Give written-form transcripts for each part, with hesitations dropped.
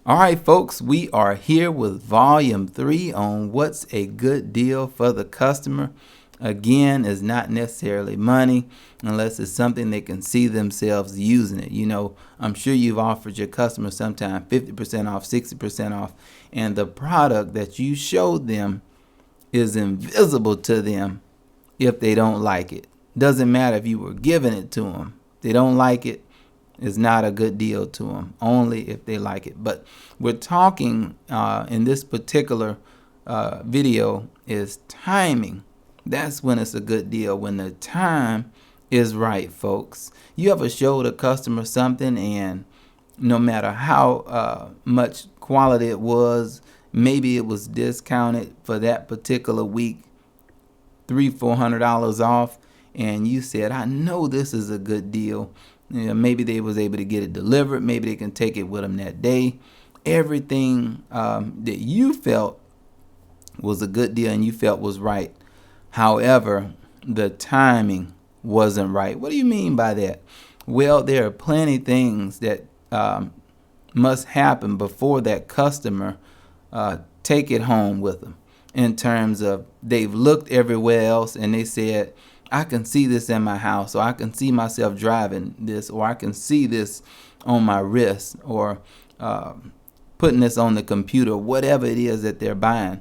All right, folks, we are here with volume 3 on what's a good deal for the customer. Again, is not necessarily money unless it's something they can see themselves using it. I'm sure you've offered your customer sometime 50% off, 60% off, and the product that you showed them is invisible to them if they don't like it. Doesn't matter if you were giving it to them. If they don't like it, it's not a good deal to them, only if they like it. But we're talking in this particular video is timing. That's when it's a good deal, when the time is right, folks. You ever showed a customer something and no matter how much quality it was, maybe it was discounted for that particular week, $300-400 off, and you said, I know this is a good deal. Maybe they was able to get it delivered. Maybe they can take it with them that day. Everything that you felt was a good deal and you felt was right. However, the timing wasn't right. What do you mean by that? Well, there are plenty things that must happen before that customer take it home with them, in terms of they've looked everywhere else and they said, I can see this in my house, or I can see myself driving this, or I can see this on my wrist, or putting this on the computer, whatever it is that they're buying.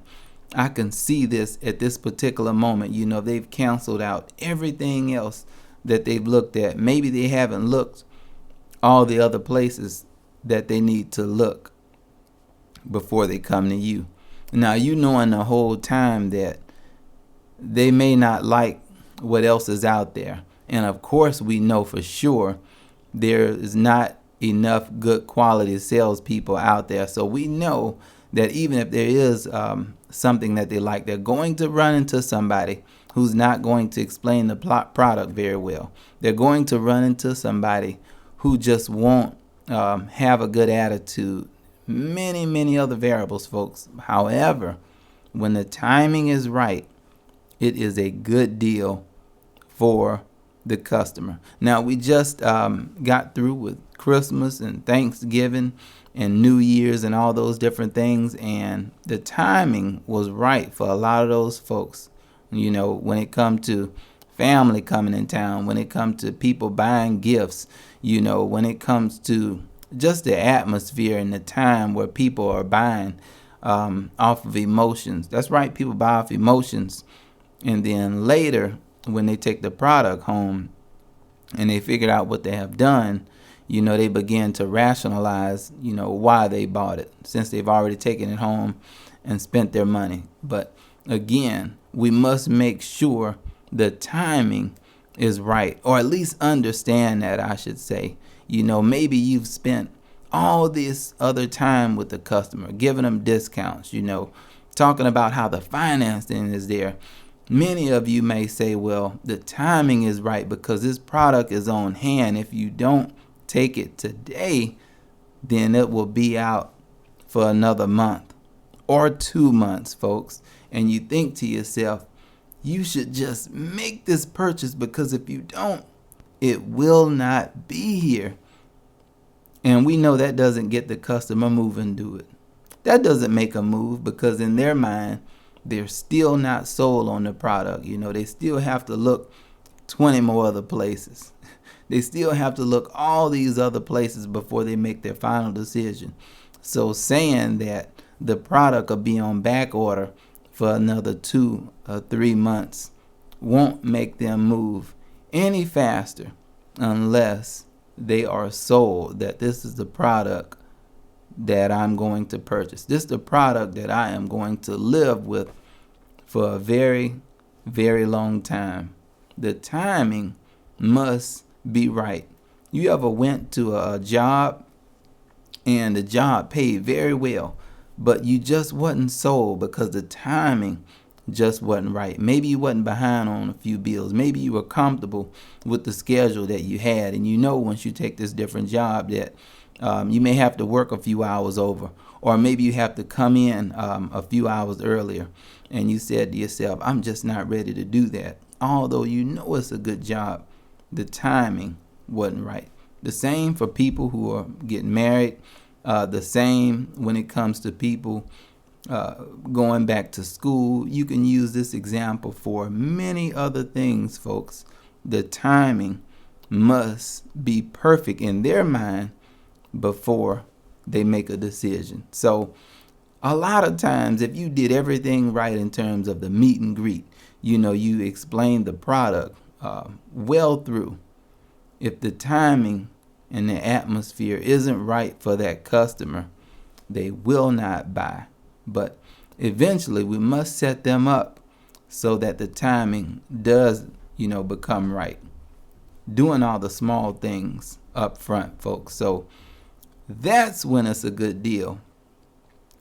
I can see this at this particular moment. They've canceled out everything else that they've looked at. Maybe they haven't looked all the other places that they need to look before they come to you. Now, knowing the whole time that they may not like what else is out there. And of course, we know for sure there is not enough good quality salespeople out there. So we know that even if there is something that they like, they're going to run into somebody who's not going to explain the product very well. They're going to run into somebody who just won't have a good attitude. Many other variables, folks. However, when the timing is right, it is a good deal for the customer. Now, we just got through with Christmas and Thanksgiving and New Year's and all those different things, and the timing was right for a lot of those folks. When it comes to family coming in town, when it comes to people buying gifts, when it comes to just the atmosphere and the time where people are buying off of emotions. That's right, people buy off emotions. And then later, when they take the product home and they figured out what they have done, they begin to rationalize, why they bought it, since they've already taken it home and spent their money. But again, we must make sure the timing is right, or at least understand that, I should say. Maybe you've spent all this other time with the customer, giving them discounts, talking about how the financing is there. Many of you may say, well, the timing is right because this product is on hand. If you don't take it today, then it will be out for another month or 2 months, folks. And you think to yourself, you should just make this purchase, because if you don't, it will not be here. And we know that doesn't get the customer moving, do it? That doesn't make a move, because in their mind, they're still not sold on the product. They still have to look 20 more other places. They still have to look all these other places before they make their final decision. So saying that the product will be on back order for another 2 or 3 months won't make them move any faster unless they are sold that this is the product that I'm going to purchase. This is the product that I am going to live with for a very, very long time. The timing must be right. You ever went to a job and the job paid very well, but you just wasn't sold because the timing just wasn't right? Maybe you wasn't behind on a few bills. Maybe you were comfortable with the schedule that you had, and once you take this different job that you may have to work a few hours over, or maybe you have to come in a few hours earlier, and you said to yourself, I'm just not ready to do that. Although it's a good job, the timing wasn't right. The same for people who are getting married, The same when it comes to people going back to school. You can use this example for many other things, folks. The timing must be perfect in their mind before they make a decision. So a lot of times, if you did everything right in terms of the meet and greet, you explained the product well through. If the timing and the atmosphere isn't right for that customer, they will not buy. But eventually, we must set them up so that the timing does, become right. Doing all the small things up front, folks. So that's when it's a good deal.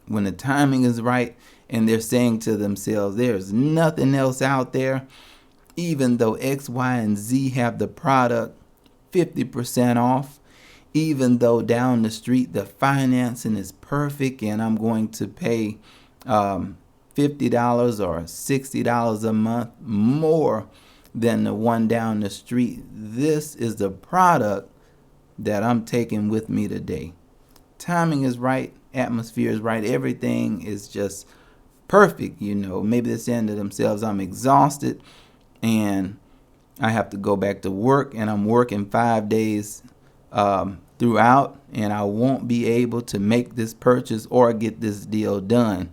When the timing is right and they're saying to themselves, there's nothing else out there, even though X, Y, and Z have the product 50% off, even though down the street the financing is perfect and I'm going to pay $50 or $60 a month more than the one down the street. This is the product that I'm taking with me today. Timing is right, atmosphere is right, everything is just perfect. Maybe they're saying to themselves, I'm exhausted and I have to go back to work, and I'm working 5 days throughout, and I won't be able to make this purchase or get this deal done.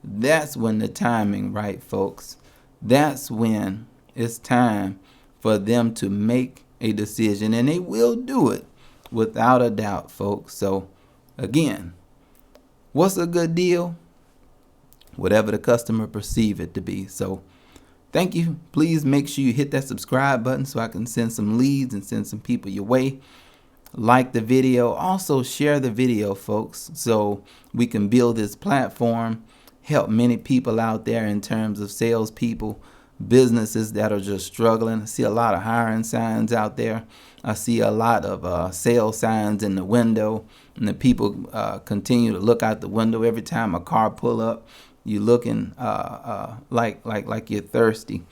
That's when the timing right, folks. That's when it's time for them to make a decision, and they will do it without a doubt, folks. So again, what's a good deal? Whatever the customer perceive it to be. So thank you. Please make sure you hit that subscribe button so I can send some leads and send some people your way. Like the video. Also share the video, folks, so we can build this platform, help many people out there in terms of salespeople, businesses that are just struggling. I see a lot of hiring signs out there. I see a lot of sales signs in the window, and the people continue to look out the window every time a car pull up. You're looking like you're thirsty,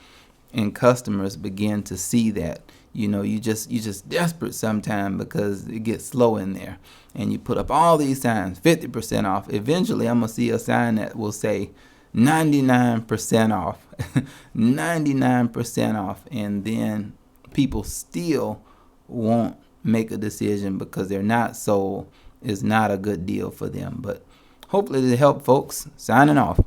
and customers begin to see that. You just desperate sometimes because it gets slow in there, and you put up all these signs, 50% off. Eventually, I'm gonna see a sign that will say 99% off, 99% off, and then people still won't make a decision because they're not sold. It's not a good deal for them. But hopefully, to help folks. Signing off.